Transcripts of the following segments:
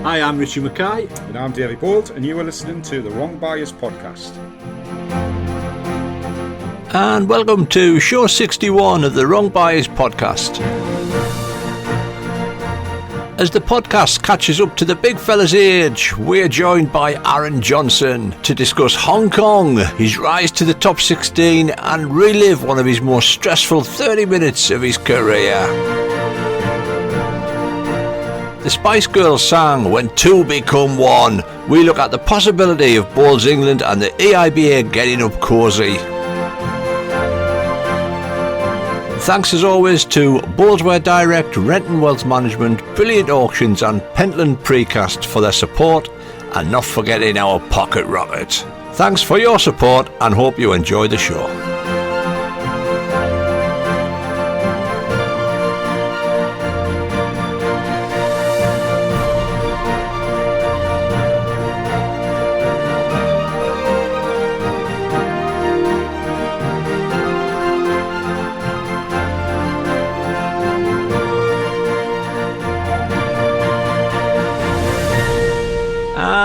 Hi, I'm Richie Mackay. And I'm Davey Bolt, and you are listening to the Wrong Bias Podcast. And welcome to show 61 of the Wrong Bias Podcast. As the podcast catches up to the big fella's age, we're joined by Aaron Johnson to discuss Hong Kong, his rise to the top 16, and relive one of his most stressful 30 minutes of his career. The Spice Girls sang "When Two Become One." We look at the possibility of Bowls England and the EIBA getting up cosy. Thanks as always to Bowlsware Direct, Rent and Wealth Management, Brilliant Auctions and Pentland Precast for their support, and not forgetting our Pocket Rocket. Thanks for your support and hope you enjoy the show.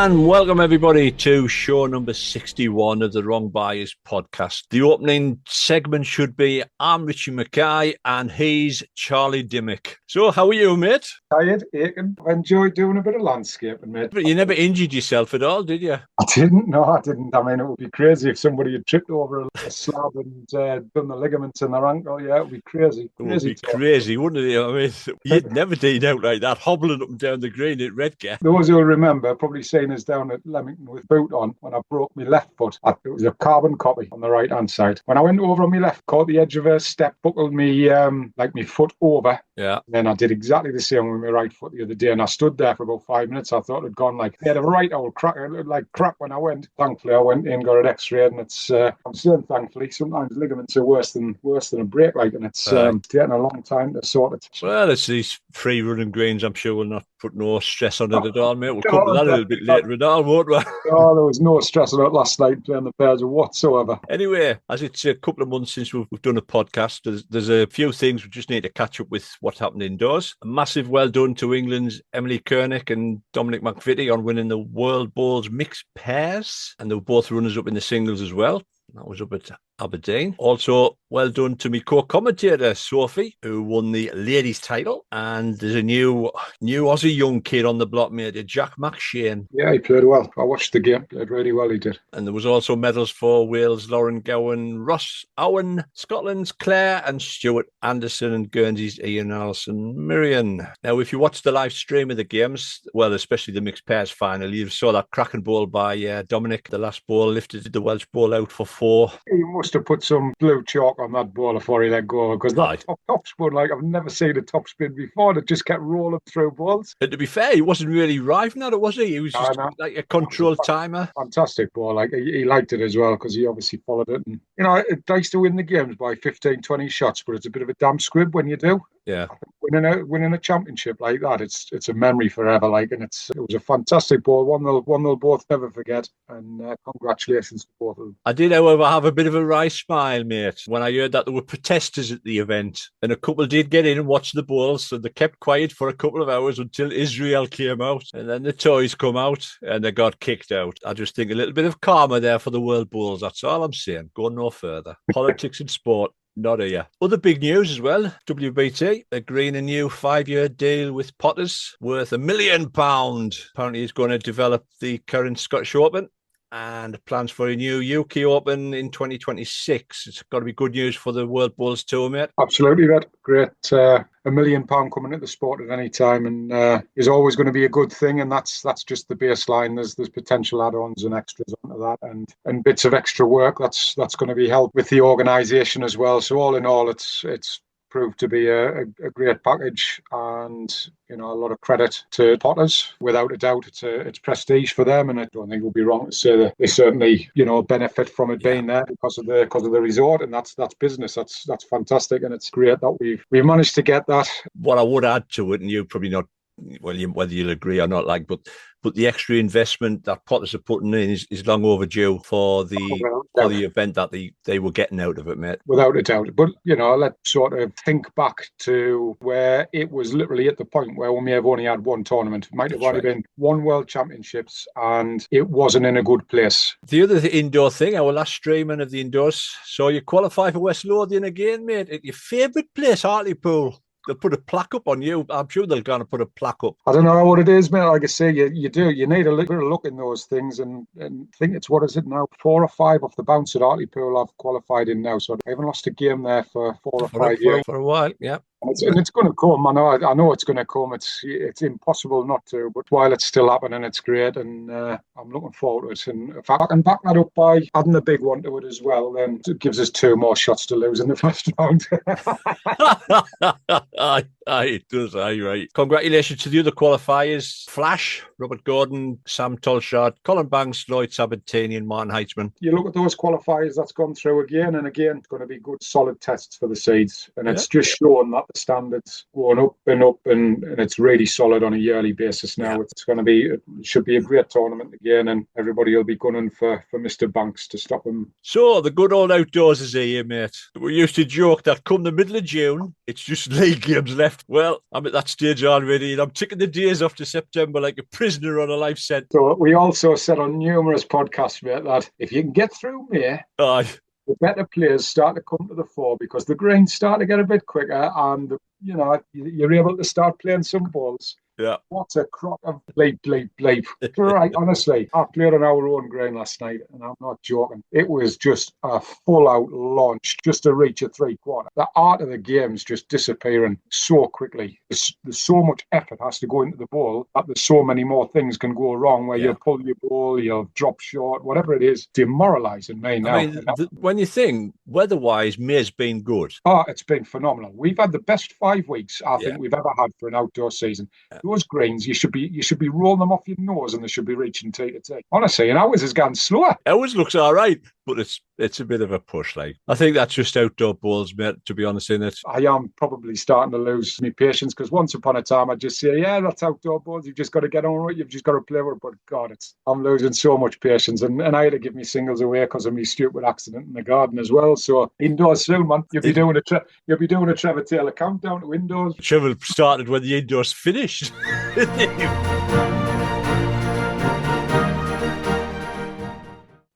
And welcome everybody to show number 61 of the Wrong Bias Podcast. The opening segment should be I'm Richie Mackay and he's Charlie Dimmick. So how are you, mate? Tired, aching. I enjoyed doing a bit of landscaping, mate. But you never injured yourself at all, did you? I didn't. No, I didn't. I mean, it would be crazy if somebody had tripped over a slab and done the ligaments in their ankle. Yeah, it would be crazy. It would be crazy, wouldn't it? I mean, you'd never do out like that, hobbling up and down the green at Redcar. Those who'll remember probably seen us down at Leamington with boot on when I broke my left foot. It was a carbon copy on the right hand side. When I went over on my left, caught the edge of a step, buckled me like my foot over. Yeah. And then I did exactly the same with my right foot the other day, and I stood there for about 5 minutes. I thought it had gone like I had a right old crack, like crap when I went. Thankfully, I went in, got an X-ray, and it's. I'm saying thankfully, sometimes ligaments are worse than a break, like, and it's taken a long time to sort it. Well, it's these free running greens. I'm sure we'll not put no stress on it at all, mate. We'll come to that a little bit later in all, won't we? Oh, there was no stress on it last night playing the Bears whatsoever. Anyway, as it's a couple of months since we've done a podcast, there's a few things we just need to catch up with what's happened indoors. A massive well done to England's Emily Kernick and Dominic McVitie on winning the World Bowls mixed pairs, and they were both runners-up in the singles as well. That was up at Aberdeen. Also, well done to my co-commentator, Sophie, who won the ladies' title. And there's a new Aussie young kid on the block, mate, Jack McShane. Yeah, he played well. I watched the game. Played really well, he did. And there was also medals for Wales, Lauren Gowan, Ross Owen, Scotland's Claire and Stuart Anderson, and Guernsey's Ian Alison Miriam. Now, if you watched the live stream of the games, well, especially the mixed pairs final, you saw that cracking ball by Dominic. The last ball lifted the Welsh ball out for 4. He must have put some blue chalk on that ball before he let go, because that top spin, like, I've never seen a top spin before. It just kept rolling through balls. And to be fair, he wasn't really riving at it, was he? He was just like a controlled timer. Fantastic ball. Like, he liked it as well, because he obviously followed it. And, you know, it likes to win the games by 15, 20 shots, but it's a bit of a damn squib when you do. Yeah, winning a championship like that, it's a memory forever. Like, and it was a fantastic ball. One they'll both never forget. And congratulations to both of them. I did, however, have a bit of a wry smile, mate, when I heard that there were protesters at the event, and a couple did get in and watch the bowls, so they kept quiet for a couple of hours until Israel came out, and then the toys come out, and they got kicked out. I just think a little bit of karma there for the World Bowls. That's all I'm saying. Go no further. Politics and sport. Not here. Other big news as well. WBT agreeing a new 5-year deal with Potters worth £1 million. Apparently he's going to develop the current Scottish Open and plans for a new UK Open in 2026. It's got to be good news for the World Bowls Tour, mate. Absolutely, that great. £1 million coming at the sport at any time, and is always going to be a good thing. And that's just the baseline. There's potential add-ons and extras onto that, and bits of extra work. That's going to be helped with the organisation as well. So all in all, it's proved to be a great package, and a lot of credit to Potters. Without a doubt, it's prestige for them, and I don't think it would be wrong to say that they certainly benefit from it being there because of the resort, and that's business. That's fantastic, and it's great that we've managed to get that. What I would add to it, and you probably not well, whether you'll agree or not, like, but the extra investment that Potters are putting in is long overdue for the Well, for the event that they were getting out of it, mate. without a doubt. But, let's sort of think back to where it was literally at the point where we may have only had one tournament. It might have That's only right. been one World Championships and it wasn't in a good place. The other indoor thing, our last streaming of the indoors, so you qualify for West Lothian again, mate. At your favourite place, Hartlepool. They'll put a plaque up on you. I'm sure they're going to put a plaque up. I don't know what it is, mate. Like I say, you do. You need a little bit of look in those things, and think it's, what is it now? 4 or 5 off the bounce at Hartlepool I've qualified in now. So I haven't lost a game there for 4 or 5 years. For a while, yeah. And it's going to come. I know it's going to come. It's impossible not to. But while it's still happening, it's great, and I'm looking forward to it. And if I can back that up by adding a big one to it as well, then it gives us 2 more shots to lose in the first round. Aye, it does. Aye, right. Congratulations to the other qualifiers: Flash, Robert Gordon, Sam Tolshard, Colin Banks, Lloyd Sabatini, and Martin Heitzman. You look at those qualifiers that's gone through again and again. It's going to be good, solid tests for the seeds, and it's just showing that the standards going up and up, and it's really solid on a yearly basis now. Yeah. It should be a great tournament again, and everybody will be gunning for Mr. Banks to stop him. So the good old outdoors is here, mate. We used to joke that come the middle of June, it's just league games left. Well, I'm at that stage already, and I'm ticking the days off to September like a prisoner on a life sentence. So we also said on numerous podcasts, mate, that if you can get through May, the better players start to come to the fore because the greens start to get a bit quicker, and you're able to start playing some balls. Yeah. What a crock of bleep. Right, honestly, I played on our own green last night, and I'm not joking. It was just a full-out launch just to reach a 3-quarter. The art of the game's just disappearing so quickly. There's so much effort has to go into the ball that there's so many more things can go wrong where you'll pull your ball, you'll drop short, whatever it is. Demoralising me now. I mean, when you think, weather-wise, May's been good. Oh, it's been phenomenal. We've had the best 5 weeks I think we've ever had for an outdoor season. Yeah. Those greens, you should be rolling them off your nose, and they should be reaching tee to tee. Honestly, and ours has gone slower. Ours looks all right, but it's a bit of a push. Like, I think that's just outdoor balls, mate. To be honest, in it, I am probably starting to lose my patience because once upon a time I'd just say, "Yeah, that's outdoor balls. You've just got to get on with it. You've just got to play with it." But God, I'm losing so much patience, and I had to give me singles away because of my stupid accident in the garden as well. So indoors soon, man. You'll be doing a Trevor Taylor countdown to indoors. Trevor started when the indoors finished.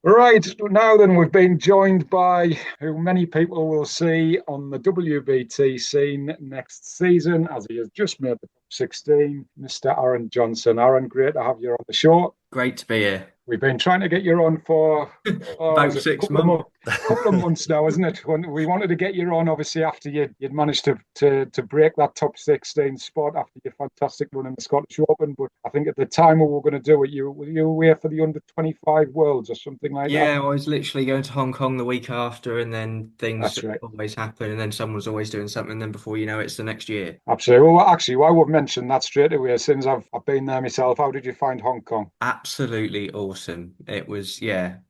Right, now then, we've been joined by who many people will see on the WBT scene next season, as he has just made the top 16, Mr. Aaron Johnson. Aaron, great to have you on the show. Great to be here. We've been trying to get you on for about 6 months. A couple of months now, isn't it? When we wanted to get you on, obviously, after you'd managed to break that top 16 spot after your fantastic run in the Scottish Open. But I think at the time we were going to do it, you were away for the under-25 Worlds or something like that. Yeah, I was literally going to Hong Kong the week after, and then things always happen, and then someone's always doing something, and then before you know it, it's the next year. Absolutely. Well, actually, I would mention that straight away, since I've been there myself. How did you find Hong Kong? Absolutely awesome. It was,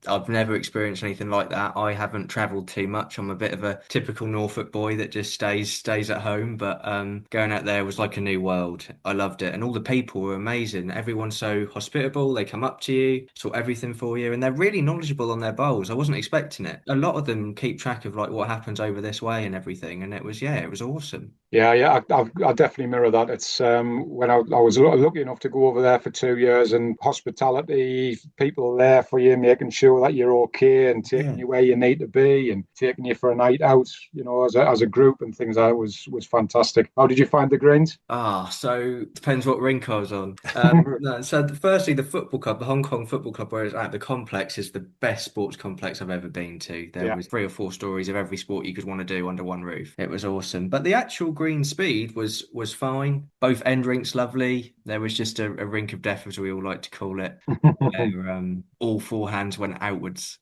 I've never experienced anything like that. I haven't travelled too much. I'm a bit of a typical Norfolk boy that just stays at home, but going out there was like a new world. I loved it, and all the people were amazing. Everyone's so hospitable. They come up to you, sort everything for you, and they're really knowledgeable on their bowls. I wasn't expecting it. A lot of them keep track of like what happens over this way and everything, and it was awesome. Yeah, I definitely mirror that. It's when I was lucky enough to go over there for 2 years, and hospitality, people there for you, making sure that you're okay and taking you where you need to be and taking you for a night out, as a group and things. That was fantastic. How did you find the greens? So depends what rink I was on. So firstly, the football club, the Hong Kong Football Club, where it's at, the complex is the best sports complex I've ever been to. There was 3 or 4 stories of every sport you could want to do under one roof. It was awesome. But the actual green speed was fine. Both end rinks lovely. There was just a rink of death, as we all like to call it, where all 4 hands went outwards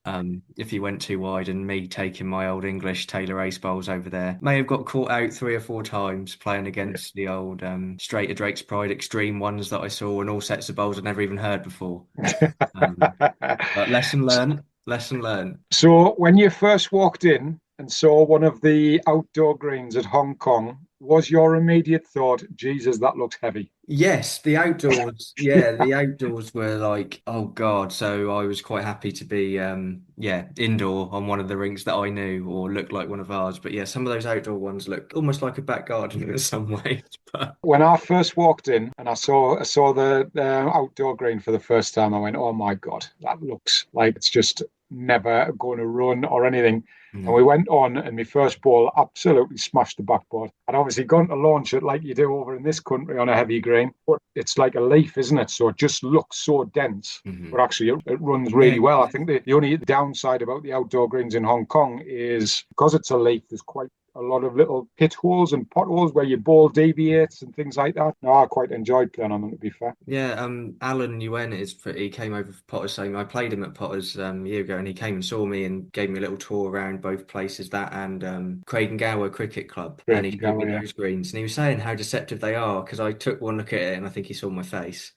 if you went too wide, and me taking my old English Taylor Ace bowls over there may have got caught out 3 or 4 times playing against the old straight of Drake's Pride extreme ones that I saw, and all sets of bowls I'd never even heard before. But lesson learned. So when you first walked in and saw one of the outdoor greens at Hong Kong, Was your immediate thought, Jesus, that looks heavy? Yes, the outdoors. Yeah, the outdoors were like, oh God. So I was quite happy to be indoor on one of the rinks that I knew or looked like one of ours. But yeah, some of those outdoor ones look almost like a back garden in some ways. But When I first walked in and I saw the outdoor green for the first time, I went, "Oh my God, that looks like it's just never going to run or anything." And we mm, went on, and my first ball absolutely smashed the backboard. I'd obviously gone to launch it like you do over in this country on a heavy green, but it's like a leaf, isn't it? So it just looks so dense. But mhm. actually, it runs Yeah, really well. I think the only downside about the outdoor greens in Hong Kong is because it's a leaf, there's quite a lot of little pit holes and potholes where your ball deviates and things like that. No, I quite enjoyed playing on them, to be fair. yeah. Alan Yuen he came over for Potters. Same. I played him at Potters a year ago, and he came and saw me and gave me a little tour around both places, that and Craig and Gower Cricket Club, and Great he showed me go, yeah. those greens, and he was saying how deceptive they are because I took one look at it and I think he saw my face,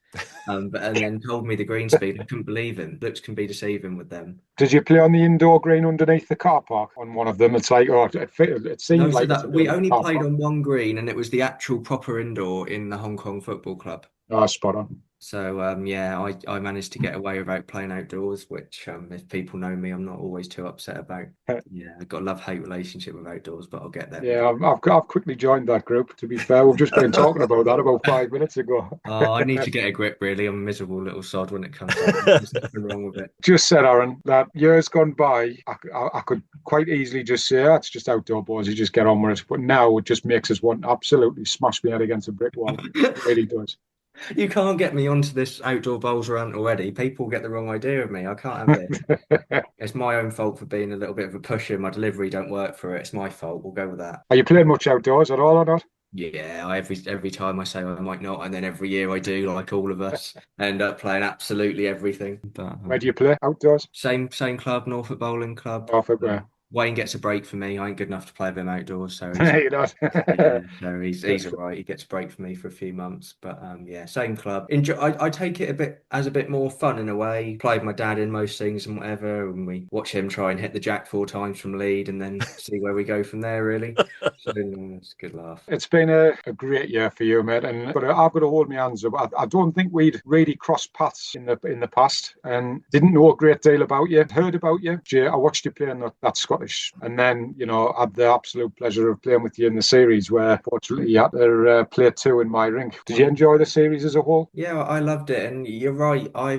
and then told me the green speed. I couldn't believe him. Looks can be deceiving with them. Did you play on the indoor green underneath the car park on one of them? It's like, oh, it No, seems so like it's a that bit we of a only car played park. on one green, and it was the actual proper indoor in the Hong Kong Football Club. Oh, spot on. So yeah, I managed to get away without playing outdoors, which if people know me, I'm not always too upset about. Yeah, I've got a love-hate relationship with outdoors, but I'll get there Yeah, eventually. I've quickly joined that group. To be fair, we've just been talking about that about 5 minutes ago. Oh, I need to get a grip, really. I'm a miserable little sod when it comes out. There's nothing wrong with it. Just said, Aaron, that years gone by, I could quite easily just say, "Oh, it's just outdoor boys, you just get on with it." But now it just makes us want to absolutely smash my head against a brick wall. It really does. You can't get me onto this outdoor bowls rant already. People get the wrong idea of me. I can't have this. It's my own fault for being a little bit of a pusher. My delivery don't work for it. It's my fault. We'll go with that. Are you playing much outdoors at all or not? Yeah, every time I say I might not, and then every year I do, like all of us, end up playing absolutely everything. But Where do you play outdoors? same club, Norfolk Bowling Club. Off it where? Wayne gets a break for me. I ain't good enough to play with him outdoors, so he's You're not. yeah, so he's all right. He gets a break for me for a few months, but yeah, same club. Enjoy. I take it a bit more fun in a way. Play with my dad in most things and whatever, and we watch him try and hit the jack 4 times from lead, and then see where we go from there. Really, so it's a good laugh. It's been a great year for you, mate, and I've got to hold my hands up. I don't think we'd really crossed paths in the past, and didn't know a great deal about you. Heard about you. I watched you play in that Scottish, and then had the absolute pleasure of playing with you in the series, where fortunately you had to play two in my rink. Did you enjoy the series as a whole? Yeah, I loved it, and you're right. I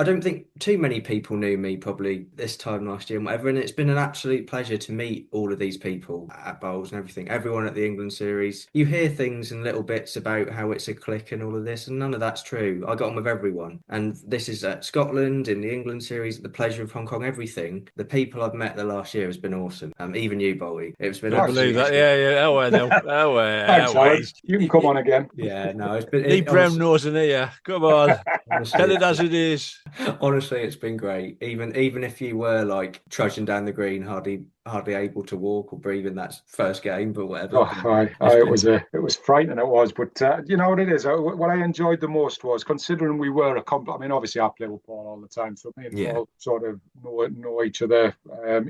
don't think too many people knew me probably this time last year and whatever, and it's been an absolute pleasure to meet all of these people at bowls and everything. Everyone at the England series, you hear things and little bits about how it's a clique and all of this, and none of that's true. I got on with everyone, and this is at Scotland in the England series, the pleasure of Hong Kong, everything. The people I've met the last year has been awesome. Even you, Bowie. It's been Don't believe absolutely. that. Yeah, yeah. Oh, well, no. Oh, well, Thanks, oh, well. Aaron. You can come on again. Yeah, no, it's been Lee Brown honestly, knows in here. Come on. honestly, Tell it as it is. honestly, it's been great. Even if you were like trudging down the green, hardly able to walk or breathe in that first game, but whatever. Oh, But it's it been was frightening. It was, but you know what it is. What I enjoyed the most was considering we were I mean, obviously I play with Paul all the time, so me and yeah, Paul sort of know each other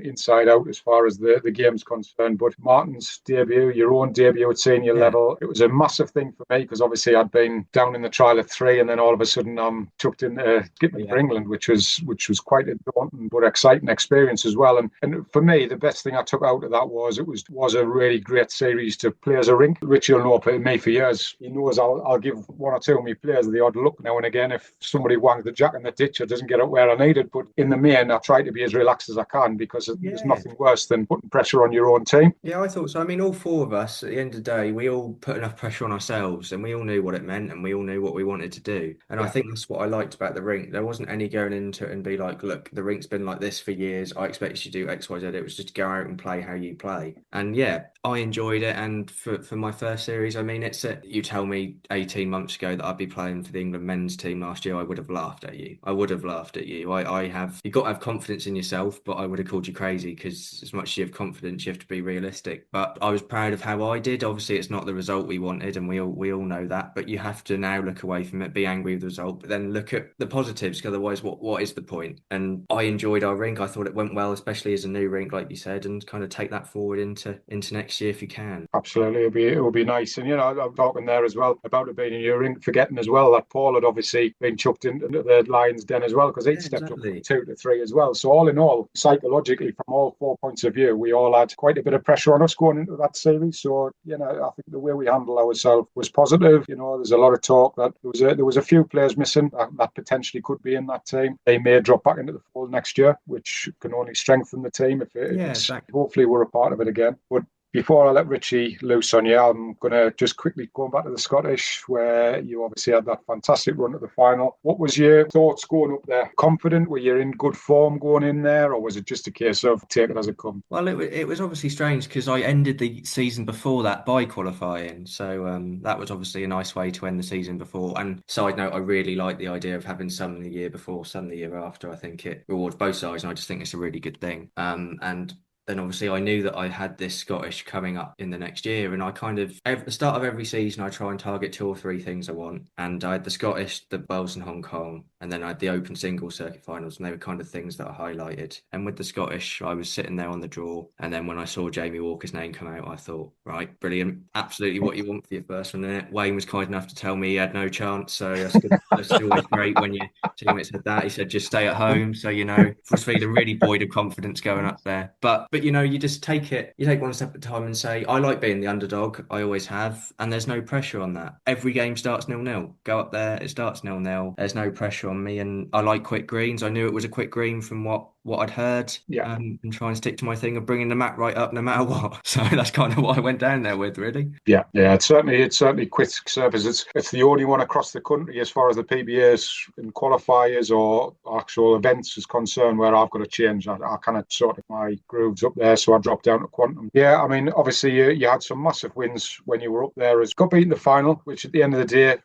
inside out as far as the game's concerned. But Martin's debut, your own debut at senior yeah, level, it was a massive thing for me because obviously I'd been down in the trial at three, and then all of a sudden I'm tucked in skipping for yeah. England, which was quite a daunting but exciting experience as well. And for me, the best thing I took out of that was it was a really great series to play as a rink. Richie will know me for years. He knows I'll give one or two of my players the odd look now and again if somebody wangs the jack in the ditch or doesn't get it where I need it. But in the main, I try to be as relaxed as I can because there's Yeah. nothing worse than putting pressure on your own team. Yeah, I thought so. I mean, all four of us, at the end of the day, we all put enough pressure on ourselves and we all knew what it meant and we all knew what we wanted to do. And I Yeah, think that's what I liked about the rink. There wasn't any going into it and be like, look, the rink's been like this for years. I expect you to do X, Y, Z. It was just to go out and play how you play. And yeah, I enjoyed it. And for my first series, I mean, you tell me 18 months ago that I'd be playing for the England men's team last year, I would have laughed at you. I would have laughed at you. You've got to have confidence in yourself, but I would have called you crazy because as much as you have confidence, you have to be realistic. But I was proud of how I did. Obviously, it's not the result we wanted, and we all know that. But you have to now look away from it, be angry with the result, but then look at the positives. Because otherwise, what is the point? And I enjoyed our rink. I thought it went well, especially as a new rink, like you said, and kind of take that forward into next next year if you can. Absolutely, it'll be nice. And I'm talking there as well about it being in your ring, forgetting as well that Paul had obviously been chucked into the Lions' den as well, because he'd Yeah, stepped up from exactly. 2 to 3 as well. So all in all, psychologically, from all 4 points of view, we all had quite a bit of pressure on us going into that series. So I think the way we handled ourselves was positive. There's a lot of talk that there was a few players missing that potentially could be in that team. They may drop back into the fold next year, which can only strengthen the team if Yeah, it's exactly. hopefully we're a part of it again. But before I let Richie loose on you, I'm going to just quickly go back to the Scottish, where you obviously had that fantastic run to the final. What was your thoughts going up there? Confident? Were you in good form going in there, or was it just a case of take it as it comes? Well, it was obviously strange because I ended the season before that by qualifying. So that was obviously a nice way to end the season before. And side note, I really like the idea of having some the year before, some the year after. I think it rewards both sides, and I just think it's a really good thing. And then obviously I knew that I had this Scottish coming up in the next year, and I kind of at the start of every season I try and target 2 or 3 things I want. And I had the Scottish, the Wales and Hong Kong, and then I had the Open Singles Circuit Finals, and they were kind of things that I highlighted. And with the Scottish, I was sitting there on the draw, and then when I saw Jamie Walker's name come out, I thought, right, brilliant, absolutely what you want for your first one. And Wayne was kind enough to tell me he had no chance, so that's good. That's always great when your teammate said that. He said just stay at home, so was feeling really void of confidence going up there. But you just take it, you take one step at a time and say, I like being the underdog, I always have, and there's no pressure on that. Every game starts 0-0. Go up there, it starts 0-0. There's no pressure on me, and I like quick greens. I knew it was a quick green from what I'd heard, Yeah. and try and stick to my thing of bringing the mat right up no matter what. So that's kind of what I went down there with, really. Yeah. It's certainly quick service. It's the only one across the country as far as the PBAs and qualifiers or actual events is concerned where I've got to change. I kind of sorted my grooves up there, so I dropped down to quantum. Yeah, I mean, obviously you had some massive wins when you were up there. As got beat in the final, which at the end of the day,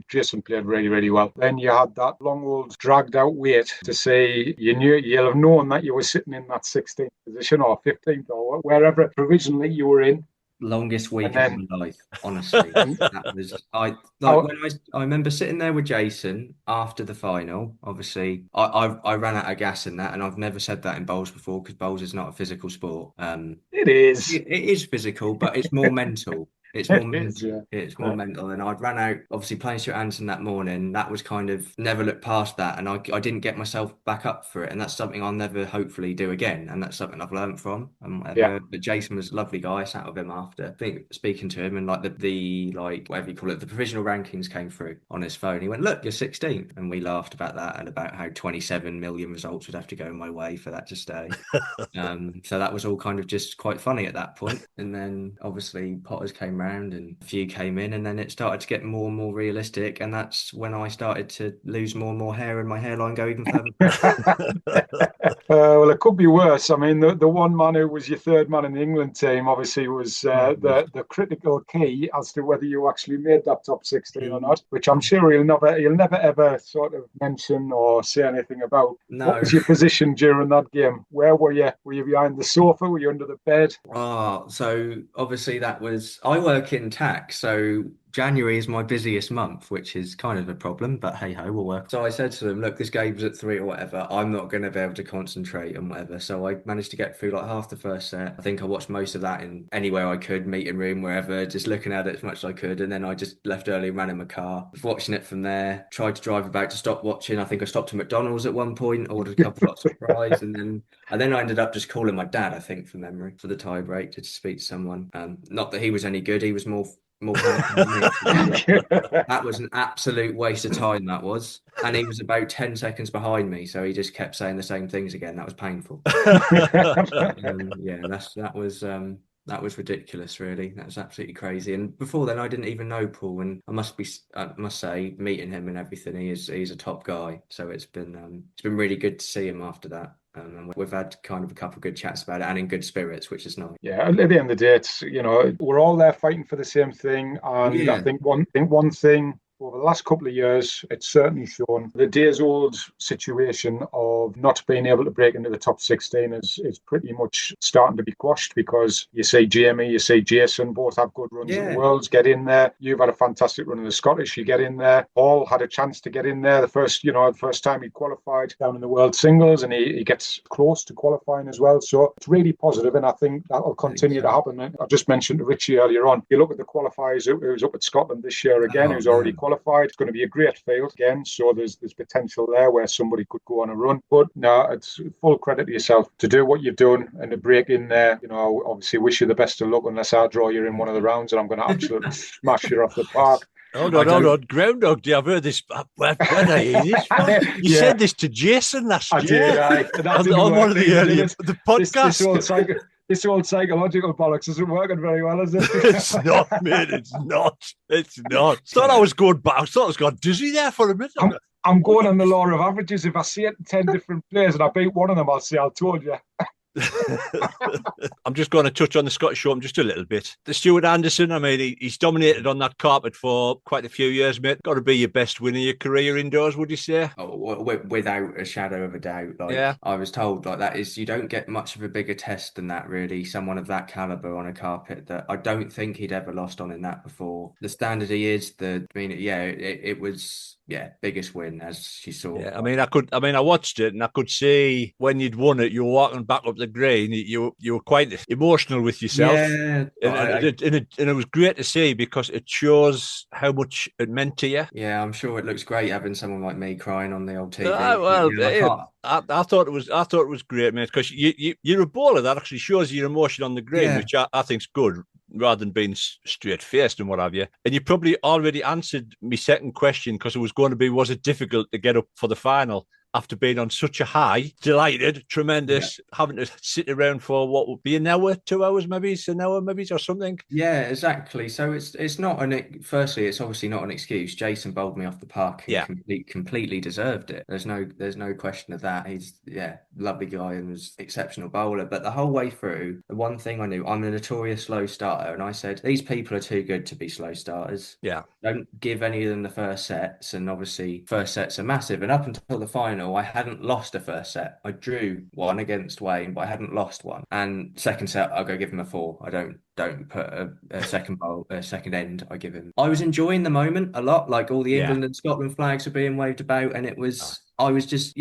Jason played really, really well. Then you had that long old dragged out wait to say you'll have known that you were sitting in that 16th position or 15th or wherever provisionally you were in. Longest week And of then my life, honestly. and That was I, when I remember sitting there with Jason after the final. Obviously, I ran out of gas in that, and I've never said that in bowls before because bowls is not a physical sport. it is. It is physical, but it's more mental. It's more It is, mental. yeah. It's more mental. And I'd ran out, obviously, playing Stuart Anderson that morning. That was kind of never looked past that. And I didn't get myself back up for it. And that's something I'll never hopefully do again. And that's something I've learned from and Yeah. whatever. But Jason was a lovely guy. I sat with him after, I think, speaking to him, and like the like, whatever you call it, the provisional rankings came through on his phone. He went, look, you're 16th. And we laughed about that and about how 27 million results would have to go my way for that to stay. So that was all kind of just quite funny at that point. And then obviously Potters came round and a few came in, and then it started to get more and more realistic. And that's when I started to lose more and more hair and my hairline go even further back. Well, it could be worse. I mean, the one man who was your third man in the England team obviously was the critical key as to whether you actually made that top 16 or not, which I'm sure he'll never ever sort of mention or say anything about. No. What was your position during that game? Where were you? Were you behind the sofa? Were you under the bed? So obviously I work in tax, so January is my busiest month, which is kind of a problem, but hey ho, we'll work. So I said to them, look, this game's at 3 or whatever. I'm not going to be able to concentrate and whatever. So I managed to get through like half the first set. I think I watched most of that in anywhere I could, meeting room, wherever, just looking at it as much as I could. And then I just left early and ran in my car, was watching it from there, tried to drive about to stop watching. I think I stopped at McDonald's at one point, ordered a couple lots of fries, and then I ended up just calling my dad, I think, from memory, for the tie break to speak to someone. Not that he was any good. He was more that was an absolute waste of time, that was. And he was about 10 seconds behind me, so he just kept saying the same things again. That was painful. Yeah, that was ridiculous, really. That was absolutely crazy. And before then, I didn't even know Paul, and I must say, meeting him and everything, he's a top guy. So it's been really good to see him after that. And we've had kind of a couple of good chats about it, and in good spirits, which is nice. Yeah, at the end of the day, it's we're all there fighting for the same thing, and Yeah. I think one thing over the last couple of years, it's certainly shown the days-old situation of not being able to break into the top 16 is pretty much starting to be quashed, because you see Jamie, you see Jason, both have good runs at the Worlds, get in there. You've had a fantastic run in the Scottish, you get in there. Paul had a chance to get in there the first time he qualified down in the World Singles, and he gets close to qualifying as well. So it's really positive, and I think that'll continue to happen. I just mentioned to Richie earlier on, you look at the qualifiers who's up at Scotland this year again, who's already qualified. It's going to be a great field again, so there's potential there where somebody could go on a run. But no, it's full credit to yourself to do what you've done and to break in there. You know, obviously wish you the best of luck, unless I draw you in one of the rounds and I'm going to absolutely smash you off the park. Hold on. Groundhog Day. I've heard this. Where did I hear this from? You said this to Jason last year. I did. On one of the earlier the podcast. This old psychological bollocks isn't working very well, is it? It's not, mate. It's not. I thought I was going back. I thought I was going dizzy there for a minute. I'm going on the law of averages. If I see it in 10 different players and I beat one of them, I'll say I told you. I'm just going to touch on the Scottish Open just a little bit. The Stuart Anderson, I mean, he's dominated on that carpet for quite a few years, mate. Got to be your best win of your career indoors, would you say? Oh, without a shadow of a doubt. I was told that is, you don't get much of a bigger test than that, really. Someone of that caliber on a carpet that I don't think he'd ever lost on in that before. The standard he is, it was biggest win, as you saw. Yeah, I watched it and I could see when you'd won it, you were walking back up the green, you were quite emotional with yourself. Yeah, and it was great to see, because it shows how much it meant to you. Yeah, I'm sure it looks great having someone like me crying on the old TV. I thought it was great, mate, because you're a bowler that actually shows your emotion on the green, which I think's good, rather than being straight-faced and what have you. And you probably already answered my second question, because it was going to be, was it difficult to get up for the final after being on such a high? Delighted, tremendous, having to sit around for what would be an hour, 2 hours, maybe an hour, maybe, or something. Yeah, exactly. So it's not firstly, it's obviously not an excuse. Jason bowled me off the park and completely deserved it. There's no question of that. He's lovely guy and was exceptional bowler. But the whole way through, the one thing I knew, I'm a notorious slow starter, and I said, these people are too good to be slow starters. Yeah. Don't give any of them the first sets, and obviously first sets are massive. And up until the final, I hadn't lost a first set. I drew one against Wayne, but I hadn't lost one. And second set, I'll go give him a 4. I don't put a second end. I give him. I was enjoying the moment a lot. Like, all the England and Scotland flags were being waved about, and I was just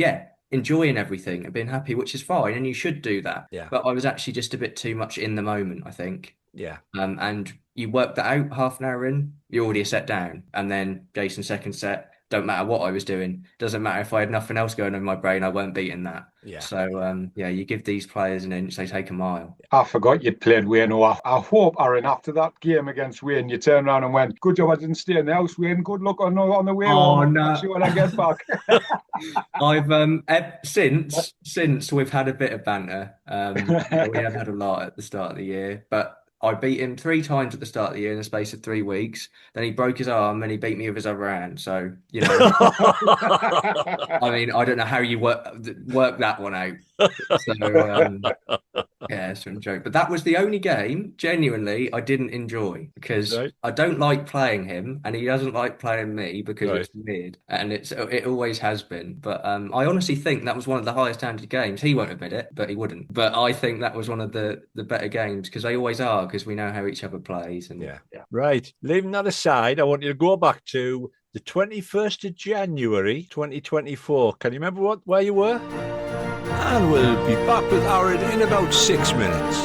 enjoying everything and being happy, which is fine, and you should do that. Yeah. But I was actually just a bit too much in the moment, I think. Yeah. And you work that out half an hour in, you're already a set down, and then Jason's second set. Don't matter what I was doing. Doesn't matter if I had nothing else going on in my brain. I weren't beating that. Yeah. So, you give these players an inch, they take a mile. I forgot you'd played Wayne. I hope, Aaron, after that game against Wayne, you turned around and went, good job I didn't stay in the house, Wayne. Good luck on the way home. No. Actually, when I get back. I've since we've had a bit of banter. We have had a lot at the start of the year, but I beat him 3 times at the start of the year in the space of 3 weeks. Then he broke his arm and he beat me with his other hand. So, I mean, I don't know how you work that one out. So, it's a joke. But that was the only game, genuinely, I didn't enjoy, because I don't like playing him and he doesn't like playing me, because it's weird. And it always has been. But I honestly think that was one of the highest standard games. He won't admit it, but he wouldn't. But I think that was one of the better games, because they always are, because we know how each other plays. And Right. Leaving that aside, I want you to go back to the 21st of January 2024. Can you remember where you were? And we'll be back with Aaron in about 6 minutes.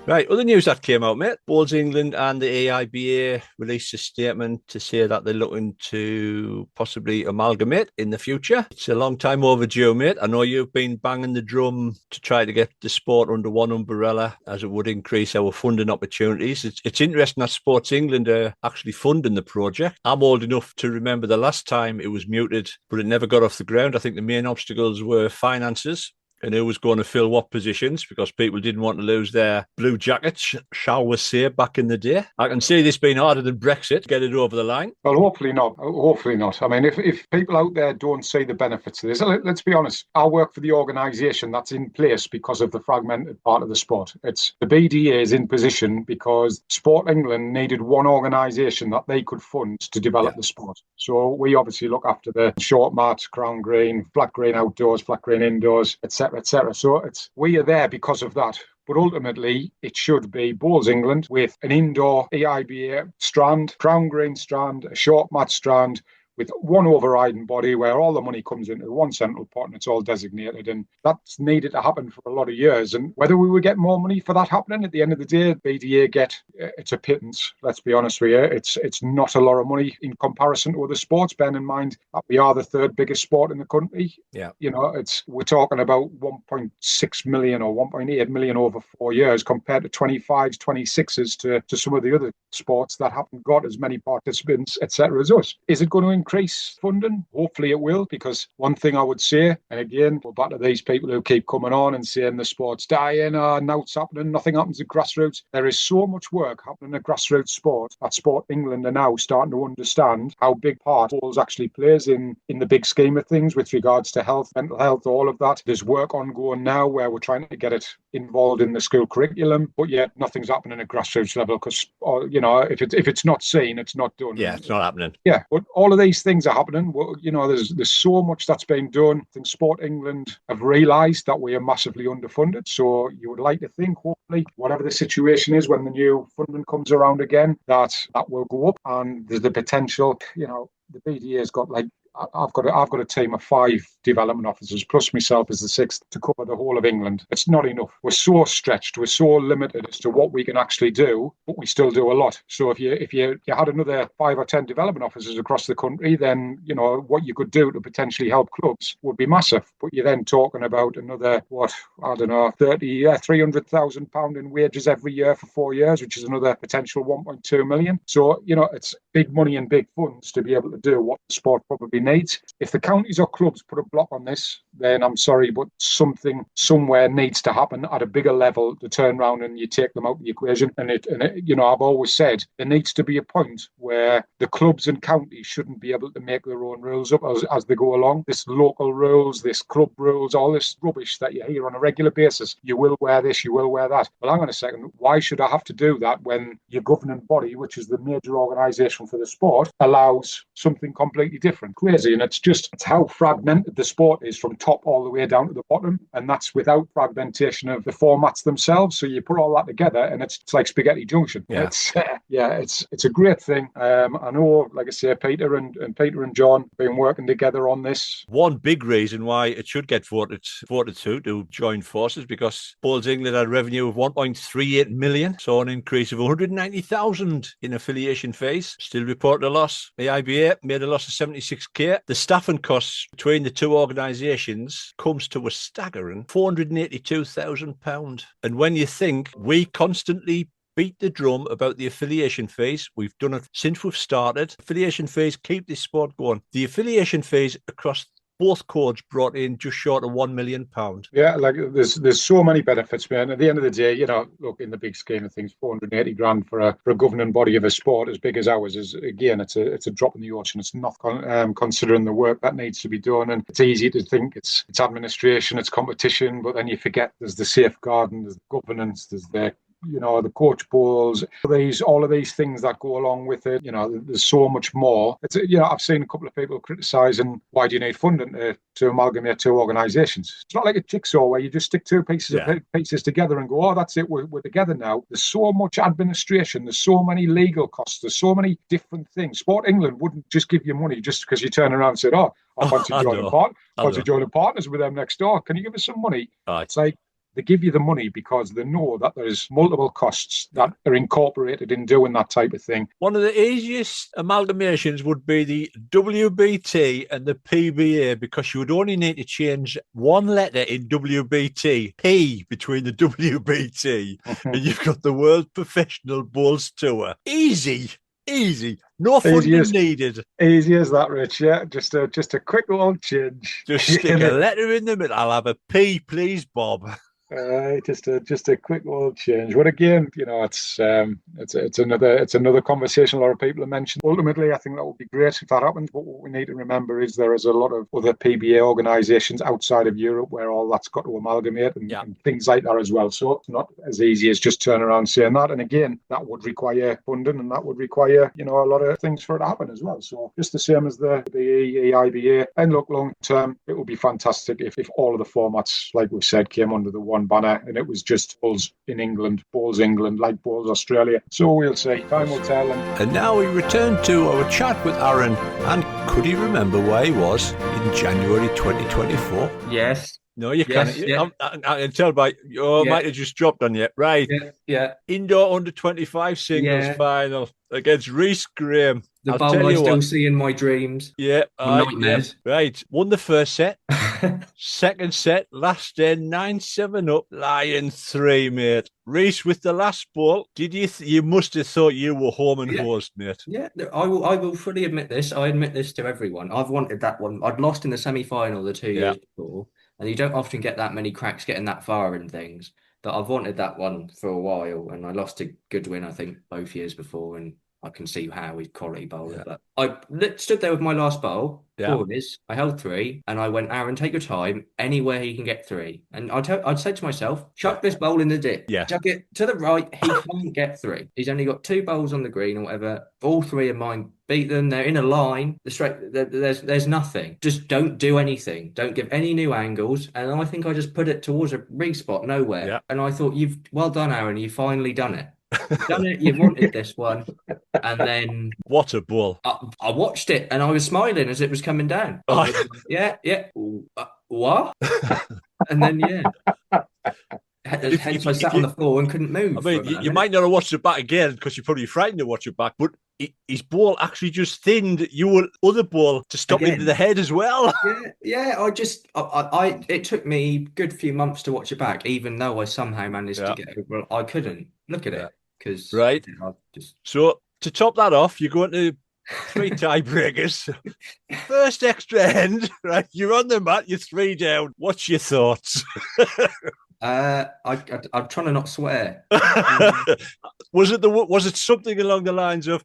Right, other news that came out, mate. Bowls England and the AIBA released a statement to say that they're looking to possibly amalgamate in the future. It's a long time overdue, mate. I know you've been banging the drum to try to get the sport under one umbrella, as it would increase our funding opportunities. It's interesting that Sports England are actually funding the project. I'm old enough to remember the last time it was muted, but it never got off the ground. I think the main obstacles were finances. and who was going to fill what positions because people didn't want to lose their blue jackets, shall we say, back in the day. I can see this being harder than Brexit, get it over the line. Well, hopefully not. Hopefully not. I mean, if people out there don't see the benefits of this, let's be honest. I work for the organisation that's in place because of the fragmented part of the sport. It's the BDA is in position because Sport England needed one organisation that they could fund to develop the sport. So we obviously look after the short mat, crown green, flat green outdoors, flat green indoors, etc., etc. So we are there because of that. But ultimately, it should be Bowls England with an indoor EIBA strand, crown green strand, a short mat strand, with one overriding body where all the money comes into one central pot and it's all designated. And that's needed to happen for a lot of years. And whether we would get more money for that happening, at the end of the day, BDA it's a pittance. Let's be honest with you. It's not a lot of money in comparison to other sports, bearing in mind that we are the third biggest sport in the country. Yeah. You know, we're talking about 1.6 million or 1.8 million over 4 years compared to 25s, 26s to some of the other sports that haven't got as many participants, etc. as us. Is it going to increase funding? Hopefully it will, because one thing I would say, and again, we're back to these people who keep coming on and saying the sport's dying, now it's happening, nothing happens at grassroots. There is so much work happening at grassroots sport that Sport England are now starting to understand how big part bowls actually plays in the big scheme of things with regards to health, mental health, all of that. There's work ongoing now where we're trying to get it involved in the school curriculum, but yet nothing's happening at grassroots level because, you know, if it's not seen, it's not done. Yeah, it's not happening. Yeah, but all of these things are happening. You know, there's so much that's been done. I think Sport England have realised that we are massively underfunded. So you would like to think, hopefully, whatever the situation is when the new funding comes around again, that will go up. And there's the potential, you know, the BDA has got like, I've got a team of 5 development officers plus myself as the 6th to cover the whole of England. It's not enough. We're so stretched. We're so limited as to what we can actually do, but we still do a lot. So if you had another 5 or 10 development officers across the country, then you know what you could do to potentially help clubs would be massive. But you're then talking about another £300,000 in wages every year for 4 years, which is another potential 1.2 million. So you know it's big money and big funds to be able to do what the sport probably needs. If the counties or clubs put a block on this, then I'm sorry, but something somewhere needs to happen at a bigger level to turn around and you take them out of the equation. And you know, I've always said there needs to be a point where the clubs and counties shouldn't be able to make their own rules up as they go along. This local rules, this club rules, all this rubbish that you hear on a regular basis. You will wear this, you will wear that. Well, hang on a second. Why should I have to do that when your governing body, which is the major organisation for the sport, allows something completely different? Crazy. And it's how fragmented the sport is from top all the way down to the bottom, and that's without fragmentation of the formats themselves. So you put all that together and it's like spaghetti junction. Yeah. It's a great thing. I know, like I say, Peter and John have been working together on this. One big reason why it should get voted to join forces, because Bowls England had a revenue of 1.38 million, so an increase of 190,000 in affiliation fees. Still reported a loss. The IBA made a loss of 76k. The staffing costs between the two organisations comes to a staggering £482,000. And when you think we constantly beat the drum about the affiliation fees, we've done it since we've started. Affiliation fees keep this sport going. The affiliation fees across both codes brought in just short of £1 million. Yeah, like there's so many benefits, man. At the end of the day, you know, look, in the big scheme of things, 480 grand for a governing body of a sport as big as ours is, again, it's a drop in the ocean. It's not considering the work that needs to be done, and it's easy to think it's administration, it's competition, but then you forget there's the safeguarding, there's the governance, there's the coach bowls, all of these things that go along with it. You know, there's so much more. I've seen a couple of people criticising why do you need funding to amalgamate two organisations. It's not like a jigsaw where you just stick two pieces together and go, oh, that's it, we're together now. There's so much administration, there's so many legal costs, there's so many different things. Sport England wouldn't just give you money just because you turn around and said, I want to join partners with them next door. Can you give us some money? Right. It's like, they give you the money because they know that there's multiple costs that are incorporated in doing that type of thing. One of the easiest amalgamations would be the WBT and the PBA, because you would only need to change one letter in WBT, P, between the WBT, and you've got the World Professional Bowls Tour. Easy. Easy. No Easy funding as needed. easy as that, Rich. Yeah, just a quick little change. Just stick a letter in the middle. I'll have a P, please, Bob. Just a quick little change. But again, it's another conversation a lot of people have mentioned. Ultimately, I think that would be great if that happens. But what we need to remember is there is a lot of other PBA organisations outside of Europe where all that's got to amalgamate and things like that as well. So it's not as easy as just turning around saying that. And again, that would require funding and that would require a lot of things for it to happen as well. So just the same as the EIBA. And look, long term, it would be fantastic if all of the formats, like we said, came under the one banner and it was just Bulls in England, Bulls England, like Bulls Australia. So we'll see. Time will tell. And now we return to our chat with Aaron. And could he remember where he was in January 2024? Yes. No, you can't. Yeah. I can tell by might have just dropped on you. Right. Yeah. Indoor under 25 singles final against Reece Graham. The bowl I still see in my dreams. Yeah. Nightmares. Yeah. Right. Won the first set. Second set, last day, 9-7 up. Lion 3, mate. Reece with the last ball. Did you must have thought you were home and hosed, mate. Yeah, I will fully admit this. I admit this to everyone. I've wanted that one. I'd lost in the semi-final the 2 years before. And you don't often get that many cracks getting that far in things. But I've wanted that one for a while. And I lost to Goodwin, I think, both years before. And I can see how he's quality bowler. But I stood there with my last bowl. Boys, I held 3. And I went, Aaron, take your time. Anywhere he can get 3. And I'd say to myself, chuck this bowl in the dip. Yeah. Chuck it to the right. He can't get 3. He's only got 2 bowls on the green or whatever. All 3 of mine beat them. They're in a line. There's nothing. Just don't do anything. Don't give any new angles. And I think I just put it towards a respot nowhere. Yeah. And I thought, well done, Aaron. You've finally done it. You've done it. You wanted this one. And then what a ball. I watched it and I was smiling as it was coming down. Yeah. What? And then hence I sat on the floor and couldn't move. I mean, you might not have watched it back again because you're probably frightened to watch it back, but his ball actually just thinned your other ball to stop into the head as well. Yeah. It took me a good few months to watch it back, even though I somehow managed to get over it. I couldn't look at it because So to top that off, you're going to 3 tiebreakers. First extra end, right? You're on the mat, you're 3 down. What's your thoughts? I'm trying to not swear. Was it something along the lines of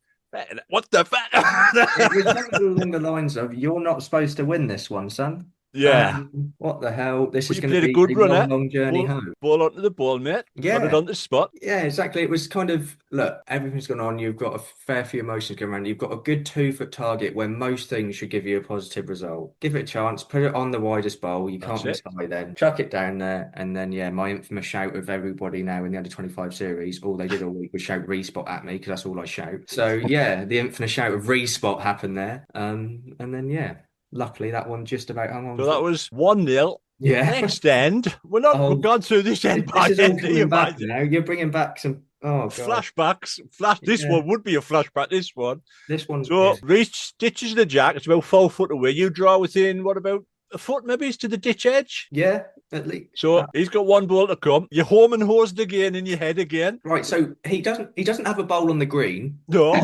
what the fuck? It was something along the lines of you're not supposed to win this one, son. Yeah. What the hell? This is going to be a good run, long journey home. Ball onto the ball, mate. Yeah. Got it on the spot. Yeah, exactly. It was kind of, look, everything's gone on. You've got a fair few emotions going around. You've got a good 2-foot target where most things should give you a positive result. Give it a chance. Put it on the widest bowl. You can't miss high then. Chuck it down there. And then, my infamous shout of everybody now in the under-25 series, all they did all week was shout respot at me because that's all I shout. So, the infamous shout of respot happened there. And then, luckily, that one just about hung on. So that was 1-0. Yeah. Next end. We've gone through this end by end. Now you're bringing back some flashbacks. This one would be a flashback. This one. So Reach ditches the jack. It's about 4 foot away. You draw within what about a foot? Maybe it's to the ditch edge. Yeah, at least. So he's got 1 ball to come. You're home and hosed again in your head again. Right. So he doesn't have a bowl on the green. No.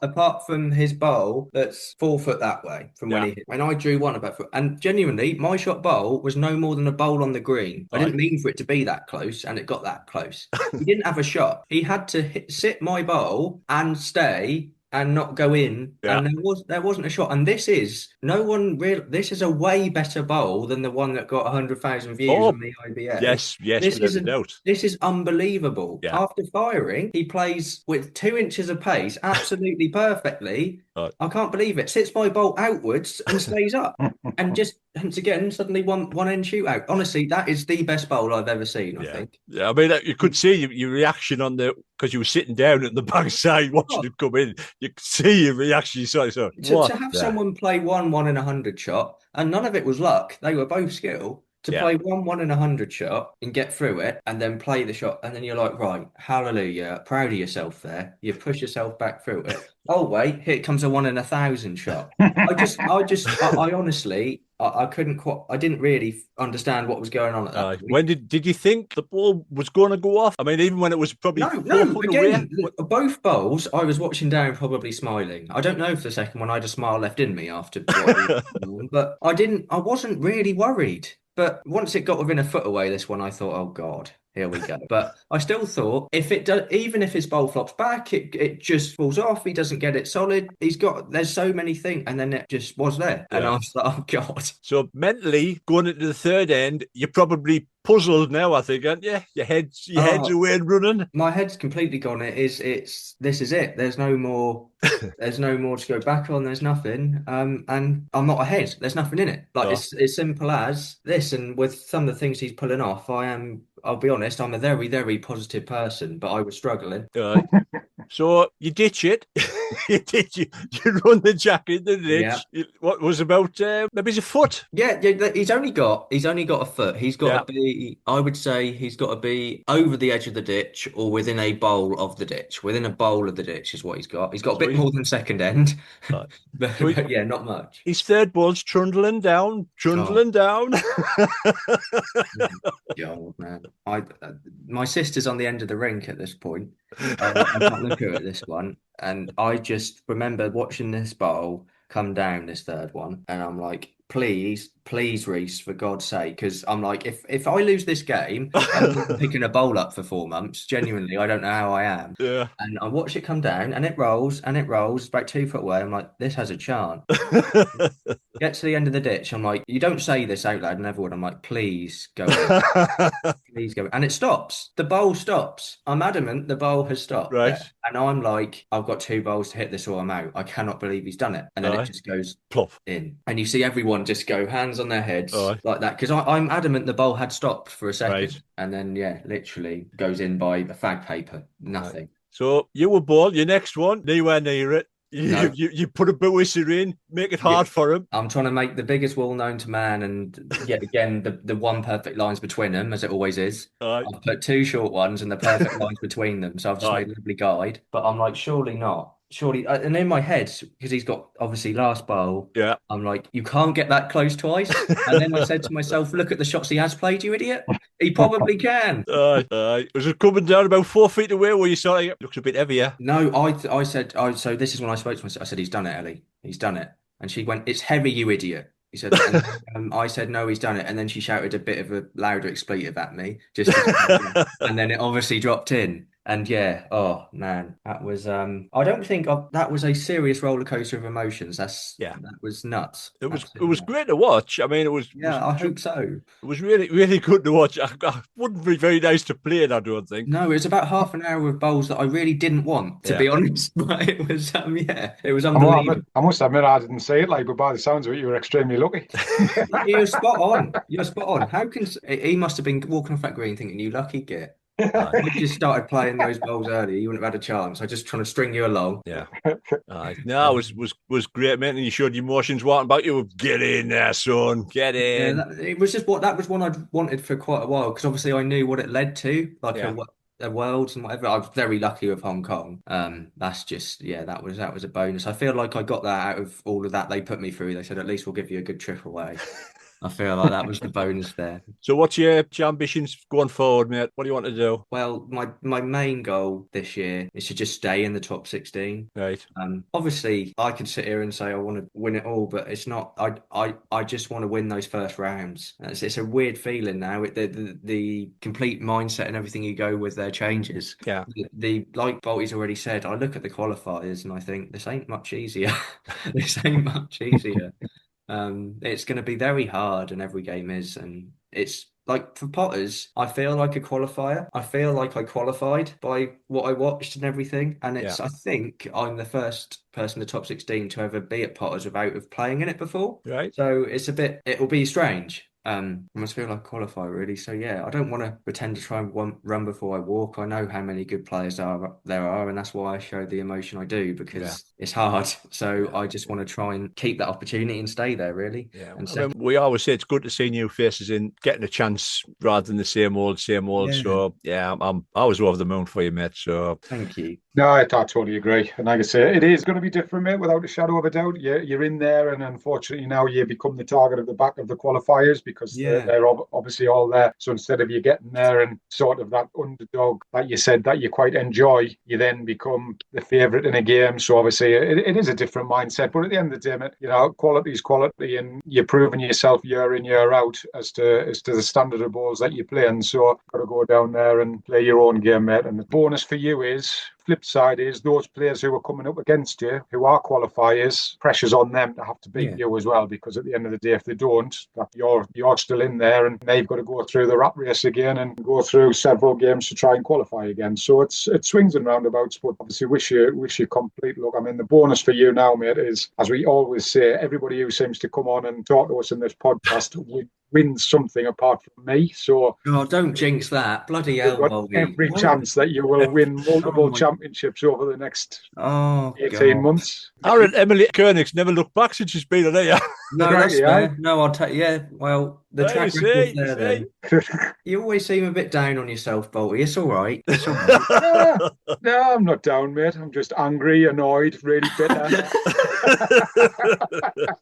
apart from his bowl that's 4 foot that way from when he hit. When I drew one about foot, and genuinely, my shot bowl was no more than a bowl on the green. I didn't mean for it to be that close, and it got that close. He didn't have a shot. He had to sit my bowl and stay and not go in, and there wasn't a shot. And this is this is a way better bowl than the one that got 100,000 views on the IBA. Yes, without a doubt. This is unbelievable. Yeah. After firing, he plays with 2 inches of pace, absolutely perfectly. I can't believe it. Sits my bolt outwards and stays up, and again suddenly one end shootout. Honestly, that is the best bowl I've ever seen. I think. Yeah, I mean, you could see your reaction on because you were sitting down at the backside watching it come in. You could see your reaction. To have someone play 1 in 100 shot, and none of it was luck. They were both skill. To play 1 in 100 shot and get through it and then play the shot. And then you're like, right, hallelujah. Proud of yourself there. You push yourself back through it. Oh, wait, here comes a 1 in 1,000 shot. I honestly, I couldn't quite. I didn't really understand what was going on at that point. When did you think the ball was going to go off? I mean, even when it was probably No, 4 foot away. again, both bowls, I was watching down, probably smiling. I don't know if the second one I had a smile left in me after what he was on, but I wasn't really worried. But once it got within a foot away, this one, I thought, oh God, here we go. But I still thought if it does, even if his bowl flops back, it just falls off. He doesn't get it solid. There's so many things, and then it just was there. And I Yeah. was like, oh God. So mentally, going into the third end, you're probably puzzled now, I think, aren't you? Your head's Oh, away and running. my head's completely gone. This is it. There's no more. There's no more to go back on. There's nothing. And I'm not ahead. There's nothing in it. Like Oh, it's as simple as this. And with some of the things he's pulling off, I'll be honest, I'm a very, very positive person, but I was struggling. right. So you ditch it. you run the jack in the Yeah. ditch. What was about maybe it's a foot. Yeah, he's only got a foot. He's Yeah. got to be, I would say he's got to be over the edge of the ditch or within a bowl of the ditch. Within a bowl of the ditch is what he's got. He's got a So bit he, more than second end, uh, but, so but yeah, not much. his third ball's trundling down, Oh, trundling down. God, man. My sister's on the end of the rink at this point. I can't look at her at this one. And I just remember watching this bowl come down, this third one, and I'm like, please, please, Reese, for God's sake, because I'm like, if I lose this game, I'm not picking a bowl up for 4 months. Genuinely, I don't know how I am. Yeah. And I watch it come down, and it rolls about 2 foot away. I'm like, this has a chance. Get to the end of the ditch. I'm like, you don't say this out loud, I never would. I'm like, please go in. Please go. And it stops. The bowl stops. I'm adamant the bowl has stopped Right. there. And I'm like, I've got 2 bowls to hit this or I'm out. I cannot believe he's done it. And then it Aye. just goes Plop. in. And you see everyone just go hands on their heads Aye. like that. Because I'm adamant the bowl had stopped for a Right. second. And then, yeah, literally goes in by a fag paper. Right. Nothing. So you were ball, your next one, nowhere near it. You, No. you, you put a Bowser in, make it Yeah. hard for him. I'm trying to make the biggest wall known to man, and yet again, the one perfect line's between them, as it always is. Aye. I've put 2 short ones and the perfect lines between them, so I've just Aye. made a lovely guide. But I'm like, surely not. Surely, and in my head, because he's got obviously last bowl, Yeah. I'm like, you can't get that close twice. And then I said to myself, look at the shots he has played, you idiot. He probably can. Aye. Was it coming down about 4 feet away where you saw it looks a bit heavier? No, I said, so this is when I spoke to myself. I said, he's done it, Ellie. He's done it. And she went, it's heavy, you idiot. He said, and I said, no, he's done it. And then she shouted a bit of a louder expletive at me, just and then it obviously dropped in. And yeah, oh man, that was I don't think that was a serious roller coaster of emotions. Yeah. That was nuts. It Absolutely was nuts. great to watch. I mean, Yeah, I hope so. it was really, really good to watch. I wouldn't be very nice to play it, I don't think. No, it was about half an hour of bowls that I really didn't want, to Yeah. be honest. But it was yeah, it was I must unbelievable. admit, I must admit I didn't see it, like, but by the sounds of it, you were extremely lucky. You're spot on. You're spot on. How can he must have been walking off that green thinking, you lucky git. Aye. If you just started playing those bowls earlier, you wouldn't have had a chance. I just trying to string you along. Yeah. No, it was great, man. And you showed your emotions walking about you. Get in there, son. Get Yeah, in. it was just that was one I'd wanted for quite a while because obviously I knew what it led to, like Yeah. a worlds and whatever. I was very lucky with Hong Kong. That's just that was a bonus. I feel like I got that out of all of that they put me through. They said at least we'll give you a good trip away. I feel like that was the bonus there. So what's your ambitions going forward, mate? What do you want to do? Well, my main goal this year is to just stay in the top 16. Right. Obviously, I could sit here and say I want to win it all, but it's not. I just want to win those first rounds. It's a weird feeling now. The complete mindset and everything you go with there changes. Yeah. Like Bolty's already said, I look at the qualifiers and I think this ain't much easier. This ain't much easier. It's going to be very hard, and every game is, and it's like for Potters, I feel like a qualifier. I feel like I qualified by what I watched and everything, and I think I'm the first person in the top 16 to ever be at Potters without of playing in it before. Right. So it'll be strange. I must feel like qualify really. So yeah, I don't want to pretend to try and run before I walk. I know how many good players there are, and that's why I show the emotion I do Yeah. because it's hard. So Yeah. I just want to try and keep that opportunity and stay there really. Yeah, And I mean, we always say it's good to see new faces in, getting a chance rather than the same old, same old. yeah, So yeah, I was over the moon for you, mate. So thank you. No, I totally agree. And like I say, it is going to be different, mate, without a shadow of a doubt. You're in there, and unfortunately now you become the target of the back of the qualifiers because Yeah, they're obviously all there. So instead of you getting there and sort of that underdog, like you said, that you quite enjoy, you then become the favourite in a game. So obviously it is a different mindset. But at the end of the day, mate, quality is quality, and you're proving yourself year in, year out as to the standard of balls that you're playing. So you've got to go down there and play your own game, mate. And the bonus for you is, flip side is, those players who are coming up against you, who are qualifiers, pressure's on them to have to beat yeah. you as well, because at the end of the day, if they don't, you're still in there, and they've got to go through the rat race again and go through several games to try and qualify again. So it swings and roundabouts, but obviously wish you complete luck. I mean, the bonus for you now, mate, is, as we always say, everybody who seems to come on and talk to us in this podcast wins something apart from me. So Oh, don't jinx that. Bloody you've hell, got Volby. every chance that you will win Oh multiple my. championships over the next Oh 18 God. months. Aaron, Emily Koenig's never looked back since she's been on here. No, that's Crikey, aye. fair. No, I'll take. Yeah, well, the Hey, track record's you there see. then. You always seem a bit down on yourself, Bolty. It's all right. It's all right. No, no, I'm not down, mate. I'm just angry, annoyed, really bitter.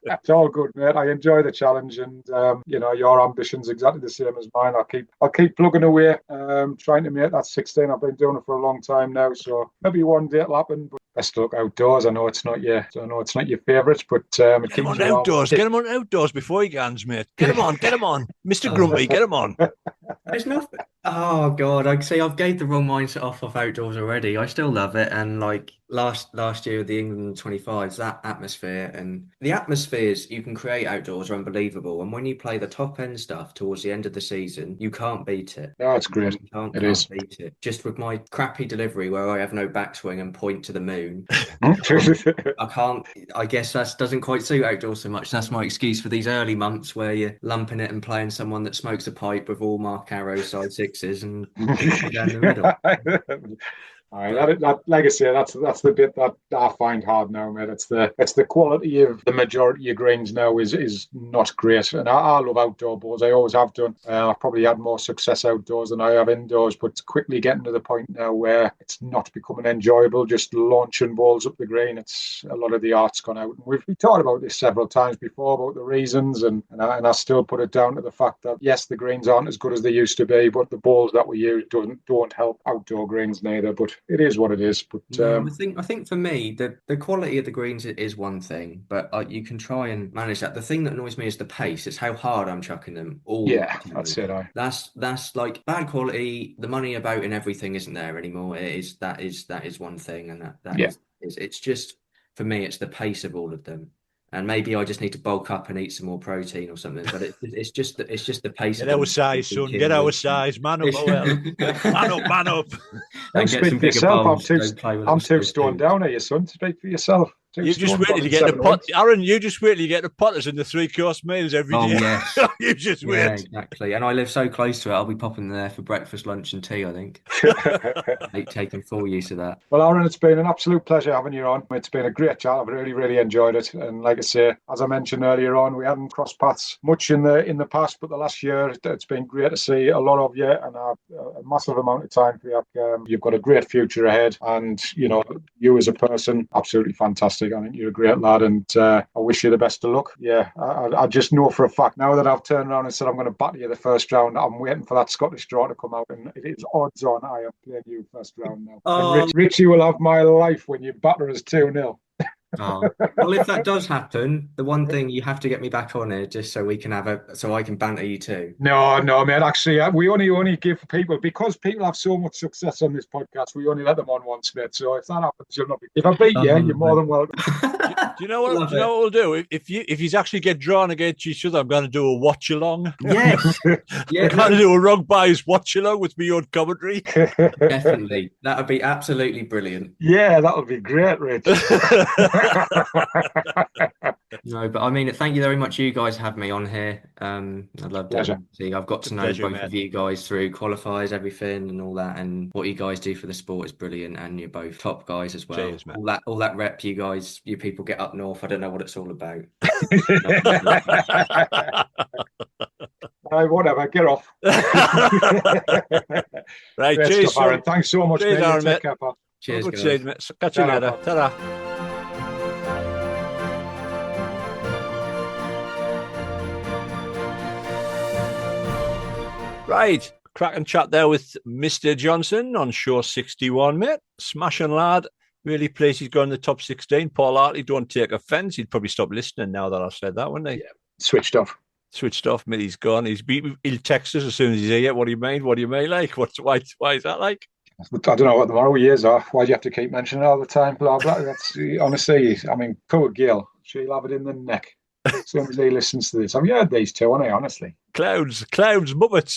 It's all good, mate. I enjoy the challenge, and your ambition's exactly the same as mine. I'll keep plugging away, trying to make that 16. I've been doing it for a long time now, so maybe one day it'll happen. But best of luck outdoors. I know it's not your favourite, but it Get him keeps on your arm. outdoors. Get him on outdoors before he gans, mate. Get him on. Get him on. Mr. Oh, Grumpy, get him on. there's nothing. Oh God, I see. I've gave the wrong mindset off of outdoors already. I still love it, and like last year with the England 25s, that atmosphere and the atmospheres you can create outdoors are unbelievable. And when you play the top end stuff towards the end of the season, you can't beat it. No, it's great. You can't It can't is. beat it. Just with my crappy delivery where I have no backswing and point to the moon. I can't. I guess that doesn't quite suit outdoors so much. That's my excuse for these early months where you're lumping it and playing someone that smokes a pipe with all Mark Arrow side sixes and down the middle. Aye, But like I say, that's the bit that I find hard now, mate. It's the quality of the majority of greens now is not great, and I love outdoor balls. I always have done. I've probably had more success outdoors than I have indoors, but it's quickly getting to the point now where it's not becoming enjoyable. Just launching balls up the green. It's a lot of the art's gone out. We've talked about this several times before about the reasons, and I still put it down to the fact that yes, the greens aren't as good as they used to be, but the balls that we use don't help outdoor greens neither. But it is what it is. But no, I think for me the quality of the greens is one thing, but you can try and manage that. The thing that annoys me is the pace. It's how hard I'm chucking them all yeah, the that's time. it. I That's like bad quality. The money about and everything isn't there anymore. That is one thing, and that yeah. is it's just for me it's the pace of all of them. And maybe I just need to bulk up and eat some more protein or something. But it's just the pace Get of our them. size, son. Get our size. Man up, OL. Man up, man up. Don't And get speak some for bigger yourself. bowls. Don't play with I'm little two size stone twos. down here, son. Speak for yourself. Two You just stone, wait till you get the 7 pot. weeks. Aaron, you just wait till you get the potters and the 3-course meals every Oh day. yes. You just Yeah, wait. exactly. And I live so close to it, I'll be popping there for breakfast, lunch, and tea, I think. Taking full use of that. Well, Aaron, it's been an absolute pleasure having you on. It's been a great chat. I've really, really enjoyed it. And like I say, as I mentioned earlier on, we hadn't crossed paths much in the past, but the last year it's been great to see a lot of you and a massive amount of time for you. You've got a great future ahead, and you as a person, absolutely fantastic. I think you're a great lad, and I wish you the best of luck. Yeah, I just know for a fact now that I've turned around and said I'm going to batter you the first round. I'm waiting for that Scottish draw to come out, and it is odds on I am playing you first round now. And Oh, Richie will have my life when you batter us 2-0. oh. Well, if that does happen, the one thing you have to get me back on here just so we can so I can banter you too. No, no, mate. Actually, we only give people, because people have so much success on this podcast. We only let them on once, mate. So if that happens, you'll not be. If I beat you, you're more than welcome. Do you know what? Love Do you know it. what we'll do? If you actually get drawn against each other, I'm going to do a watch along. Yes. Yeah, I'm going to do a wrong bias watch along with me on commentary. definitely. That would be absolutely brilliant. Yeah, that'll be great, Rich. No, but I mean, thank you very much. You guys have me on here. I loved it. Pleasure. And see, I've got It's a to know pleasure, both mate. of you guys through qualifiers, everything, and all that. And what you guys do for the sport is brilliant. And you're both top guys as well. Cheers, mate. All that rep you guys, you people get up north. I don't know what it's all about. Whatever, get off. Right, Great cheers, stuff, son. Aaron. Thanks so much, Cheers, mate. You Aaron, take mate. care, pal. Have a Cheers, good guys. season, mate. Catch you Ta-ra, later. pal. Ta-ra. Right, cracking chat there with Mr. Johnson on show 61, mate. Smashing lad. Really pleased he's gone in the top 16. Paul Hartley, don't take offence. He'd probably stop listening now that I've said that, wouldn't he? Yeah. Switched off. Switched off, mate. He's gone. He'll text us as soon as he's here. What do you mean? What do you mean? Like, why is that like? I don't know what the moral years are. Why do you have to keep mentioning it all the time? Blah, blah. That's honestly, I mean, poor Gail. She'll have it in the neck as soon as he listens to this. Have you heard these two, haven't you, honestly? Clouds, Muppets.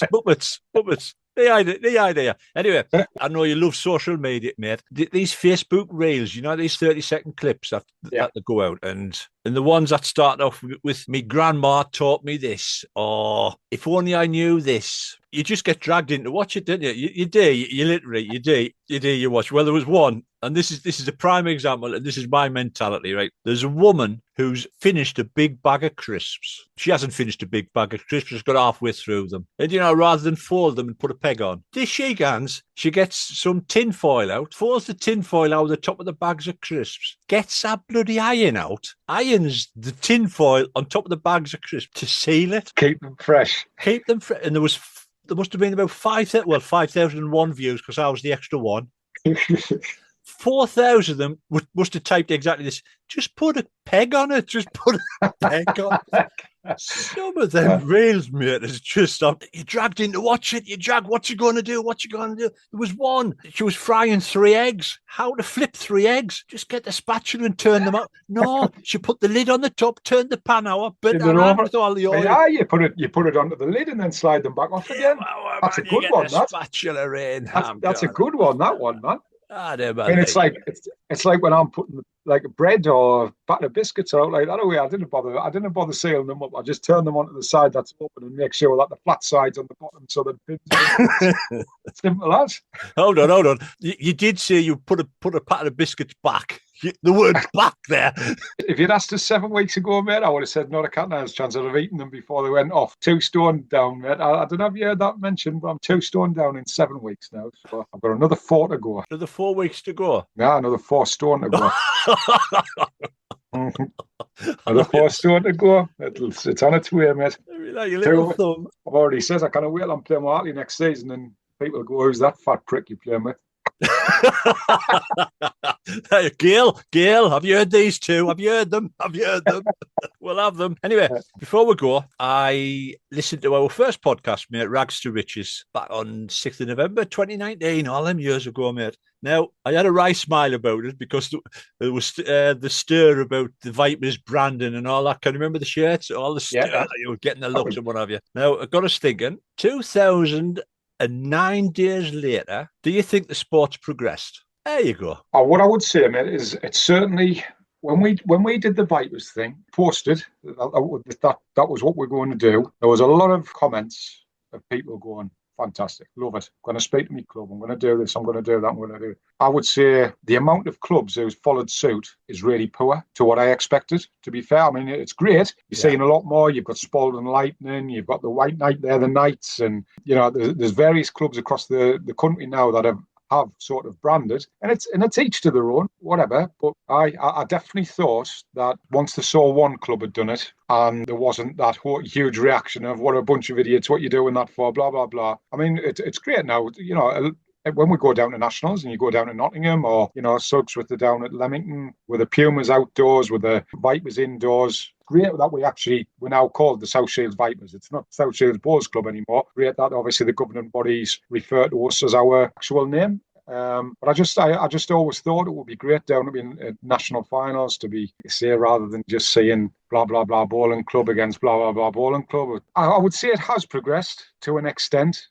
The idea. Anyway, I know you love social media, mate. These Facebook reels, you know, these 30-second clips that they go out, and the ones that start off with me grandma taught me this, or if only I knew this. You just get dragged in to watch it, don't you? You do. You literally, you do. You watch. Well, there was one, and this is a prime example, and this is my mentality, right? There's a woman who's finished a big bag of crisps. She hasn't finished a big bag of crisps, she's got halfway through them. And, you know, rather than fold them and put a peg on, this she gans, she gets some tin foil out, folds the tin foil out of the top of the bags of crisps, gets that bloody iron out, irons the tin foil on top of the bags of crisps to seal it. Keep them fresh. And there must have been about 5,001 views because I was the extra one. 4,000 of them must have typed exactly this. Just put a peg on it. Just put a peg on it. Some of them reels, mate, is just you dragged in to watch it. What you going to do? There was one. She was frying 3 eggs. How to flip 3 eggs? Just get the spatula and turn them out. No, she put the lid on the top, turned the pan out, burnt her hand with all the oil. Yeah, you put it onto the lid and then slide them back off again. That's a good one. That spatula in. That's a good one. That one, man. I mean, it's like when I'm putting like bread or batter biscuits out like that away. I didn't bother sealing them up. I just turn them onto the side that's open and make sure that the flat side's on the bottom so that pins. Simple as. Hold on. You did say you put a packet of biscuits back. The word back there. If you'd asked us 7 weeks ago, mate, I would have said not a cat has chance of eating them before they went off. 2 stone down, mate. I don't know if you heard that mentioned, but I'm 2 stone down in 7 weeks now. So I've got another 4 to go. Another 4 weeks to go. Yeah, another 4 stone to go. Another 4 stone to go. It's on its way, mate. Like your little thumb. I've already said I can't wait. I'm playing with Hartley next season, and people go, "Who's that fat prick you playing with?" Hey, Gail, have you heard these two? Have you heard them? We'll have them. Anyway, before we go, I listened to our first podcast, mate, Rags to Riches, back on 6th of November 2019, all them years ago, mate. Now, I had a wry smile about it because there was the stir about the Vipers branding and all that. Can you remember the shirts? All the stir, you were getting the looks and what have you. Now, I got us thinking, 2009 days later, do you think the sport's progressed? There you go. What I would say, mate, is it's certainly when we did the Vipers thing, posted that was what we're going to do. There was a lot of comments of people going, fantastic, love it. I'm going to speak to my club. I'm going to do this. I'm going to do that. I'm going to do it. I would say the amount of clubs who's followed suit is really poor to what I expected. To be fair, I mean it's great. You're seeing a lot more. You've got Spalding Lightning. You've got the White Knight there, the Knights, and you know there's various clubs across the country now that have sort of branded, and it's each to their own, whatever. But I definitely thought that once they saw one club had done it, and there wasn't that huge reaction of what a bunch of idiots, what you doing that for, blah blah blah. I mean, it's great now, you know. When we go down to nationals and you go down to Nottingham, or you know, Suggs with the down at Leamington, with the Pumas outdoors, with the Vipers indoors. Great that we're now called the South Shields Vipers. It's not South Shields Bowls Club anymore. Great that obviously the governing bodies refer to us as our actual name. But I just always thought it would be great down to be in national finals to be say rather than just saying blah blah blah bowling club against blah blah blah bowling club. I would say it has progressed to an extent.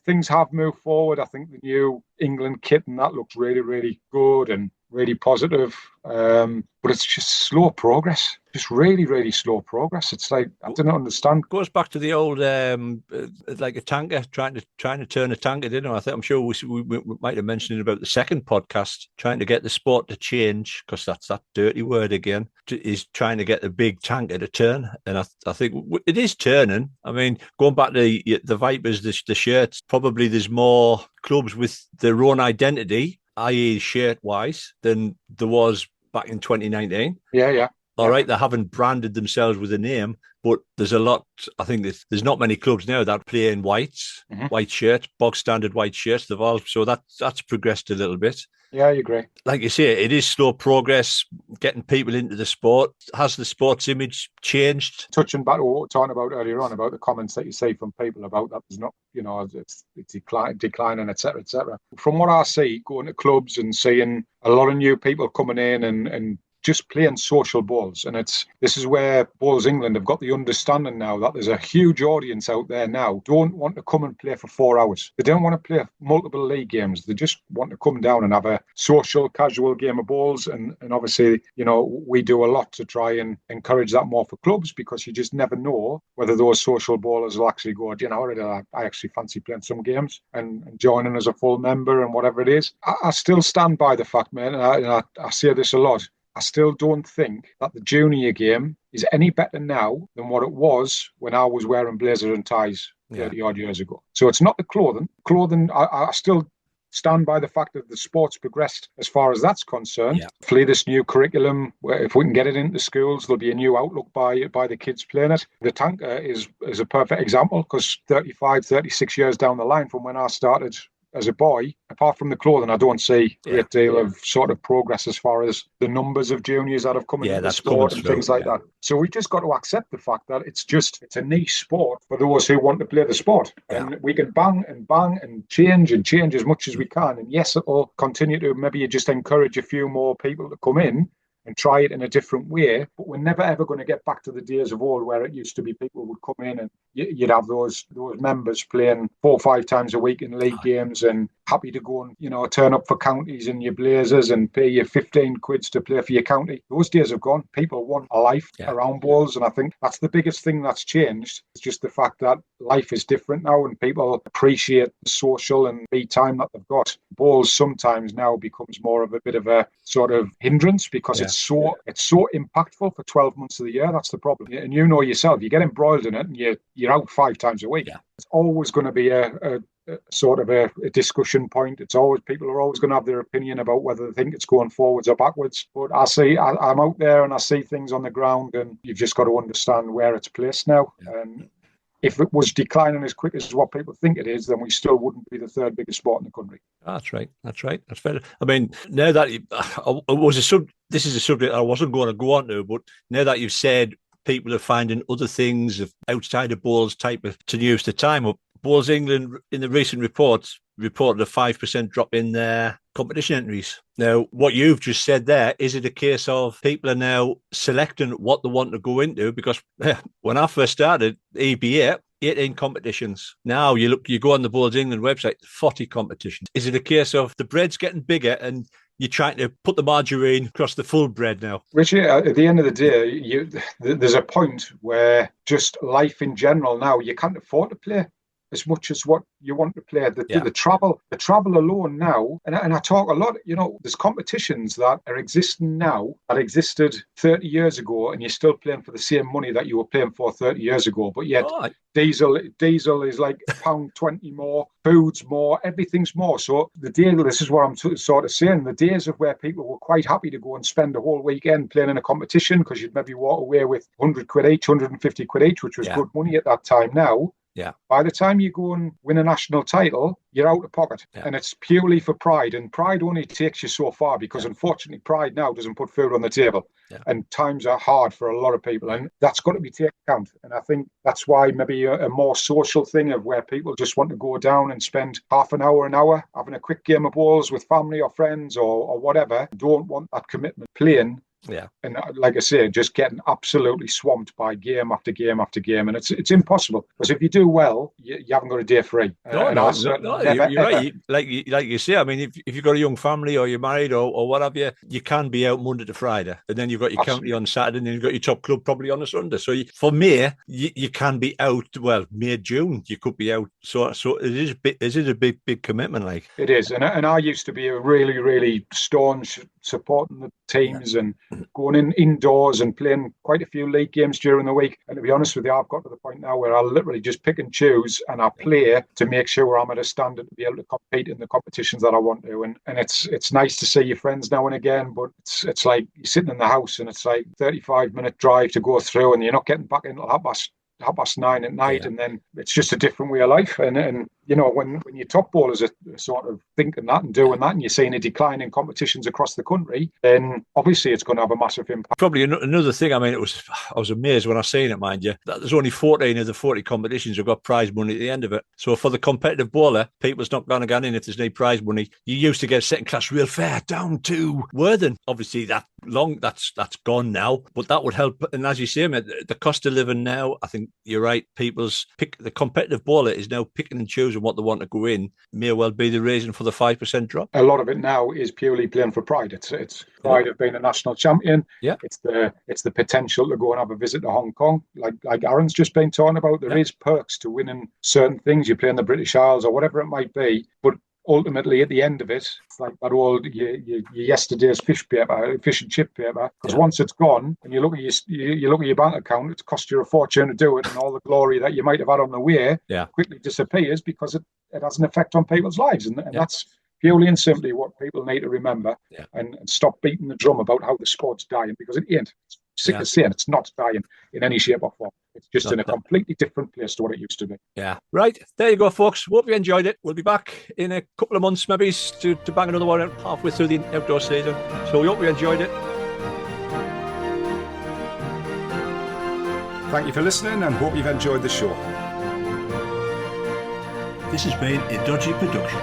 Things have moved forward. I think the new England kit and that looks really, really good. And really positive. But it's just slow progress, just really, really slow progress. It's like, I don't understand. Goes back to the old like a tanker trying to turn a tanker, didn't it? I'm sure we might have mentioned it about the second podcast, trying to get the sport to change, because that's that dirty word again, is trying to get the big tanker to turn. And I think it is turning. I mean, going back to the Vipers, the shirts, probably there's more clubs with their own identity, i.e. shirt-wise, than there was back in 2019. Yeah. All right, they haven't branded themselves with a name, but there's a lot. I think there's not many clubs now that play in whites, white shirts, bog standard white shirts. They've all, so that's progressed a little bit. Yeah, I agree. Like you say, it is slow progress getting people into the sport. Has the sports image changed? Touching back to what we were talking about earlier on about the comments that you see from people about that there's not, it's declining, etc., etc. From what I see, going to clubs and seeing a lot of new people coming in and just playing social balls. And this is where Bowls England have got the understanding now that there's a huge audience out there now don't want to come and play for 4 hours. They don't want to play multiple league games. They just want to come down and have a social, casual game of balls. And obviously, we do a lot to try and encourage that more for clubs, because you just never know whether those social ballers will actually go, I actually fancy playing some games and joining as a full member and whatever it is. I still stand by the fact, man, and I say this a lot, I still don't think that the junior game is any better now than what it was when I was wearing blazers and ties 30 odd years ago. So it's not the clothing. I still stand by the fact that the sport's progressed as far as that's concerned. Yeah. Hopefully this new curriculum, if we can get it into schools, there'll be a new outlook by the kids playing it. The tanker is a perfect example, because 35, 36 years down the line from when I started as a boy, apart from the clothing, I don't see a great deal of sort of progress as far as the numbers of juniors that have come into the sport and things like that. So we just got to accept the fact that it's a niche sport for those who want to play the sport. Yeah. And we can bang and change as much as we can. And yes, it'll continue to maybe just encourage a few more people to come in and try it in a different way, but we're never ever going to get back to the days of old where it used to be people would come in and you'd have those members playing 4 or 5 times a week in league games and happy to go and turn up for counties in your blazers and pay you 15 quids to play for your county. Those days have gone. People want a life around balls, and I think that's the biggest thing that's changed. It's just the fact that life is different now and people appreciate the social and me time that they've got. Balls sometimes now becomes more of a bit of a sort of hindrance, because it's so impactful for 12 months of the year. That's the problem. And yourself, you get embroiled in it and you're out 5 times a week. Yeah. It's always going to be a sort of a discussion point. People are always going to have their opinion about whether they think it's going forwards or backwards. But I'm out there and I see things on the ground, and you've just got to understand where it's placed now. Yeah. And if it was declining as quick as what people think it is, then we still wouldn't be the 3rd biggest sport in the country. That's right. That's fair. I mean, now that this is a subject I wasn't going to go on to, but now that you've said people are finding other things outside of bowls to use the time up. Bowls England, in the recent reports, reported a 5% drop in their competition entries. Now, what you've just said there, is it a case of people are now selecting what they want to go into? Because when I first started, EBA, 18 competitions. Now you go on the Bowls England website, 40 competitions. Is it a case of the bread's getting bigger and you're trying to put the margarine across the full bread now? Richie, at the end of the day, there's a point where just life in general now, you can't afford to play as much as what you want to play. The travel alone now, and I talk a lot, there's competitions that are existing now that existed 30 years ago, and you're still playing for the same money that you were playing for 30 years ago, but yet diesel is like £1.20 more, food's more, everything's more. So this is what I'm sort of saying, the days of where people were quite happy to go and spend a whole weekend playing in a competition because you'd maybe walk away with 100 quid each, 150 quid each, which was good money at that time. Now, by the time you go and win a national title, you're out of pocket. Yeah. And it's purely for pride. And pride only takes you so far, because unfortunately pride now doesn't put food on the table. Yeah. And times are hard for a lot of people. And that's got to be taken account. And I think that's why maybe a more social thing of where people just want to go down and spend half an hour having a quick game of bowls with family or friends or whatever, don't want that commitment playing. Yeah. And like I say, just getting absolutely swamped by game after game after game, and it's impossible, because if you do well, you haven't got a day free. No, And I certainly never you're ever. right. Like you say, I mean, if you've got a young family or you're married or what have you, you can be out Monday to Friday, and then you've got your county Absolutely. on Saturday, and then you've got your top club probably on a Sunday. So for me, you can be out. Well, May, June, you could be out. So it is a big commitment. Like It is, and I used to be a really staunch supporting the teams and going indoors and playing quite a few league games during the week. And to be honest with you, I've got to the point now where I literally just pick and choose, and I play to make sure I'm at a standard to be able to compete in the competitions that I want to. And it's nice to see your friends now and again, but it's like you're sitting in the house and it's like 35-minute drive to go through, and you're not getting back until 9:30 at night, and then it's just a different way of life. And you know, when your top ballers are sort of thinking that and doing that, and you're seeing a decline in competitions across the country, then obviously it's going to have a massive impact. Probably another thing. I mean, I was amazed when I seen it, mind you, that there's only 14 of the 40 competitions have got prize money at the end of it. So for the competitive bowler, people's not going to get in if there's no prize money. You used to get second class real fair down to Worthing. Obviously, that's gone now, but that would help. And as you say, mate, the cost of living now, I think you're right. The competitive bowler is now picking and choosing what they want to go in. May well be the reason for the 5% drop. A lot of it now is purely playing for pride. It's pride of being a national champion. Yeah. It's the potential to go and have a visit to Hong Kong, like Aaron's just been talking about. There is perks to winning certain things. You play in the British Isles or whatever it might be, but ultimately, at the end of it, it's like that old your yesterday's fish and chip paper. Because once it's gone, and you look at your bank account, it's cost you a fortune to do it, and all the glory that you might have had on the way quickly disappears because it has an effect on people's lives, and that's purely and simply what people need to remember, and stop beating the drum about how the sport's dying, because it ain't. Sick of saying it's not dying in any shape or form. It's just in a completely different place to what it used to be. Yeah. Right. There you go, folks. Hope you enjoyed it. We'll be back in a couple of months, maybe, to bang another one out halfway through the outdoor season. So we hope you enjoyed it. Thank you for listening, and hope you've enjoyed the show. This has been a Dodgy production.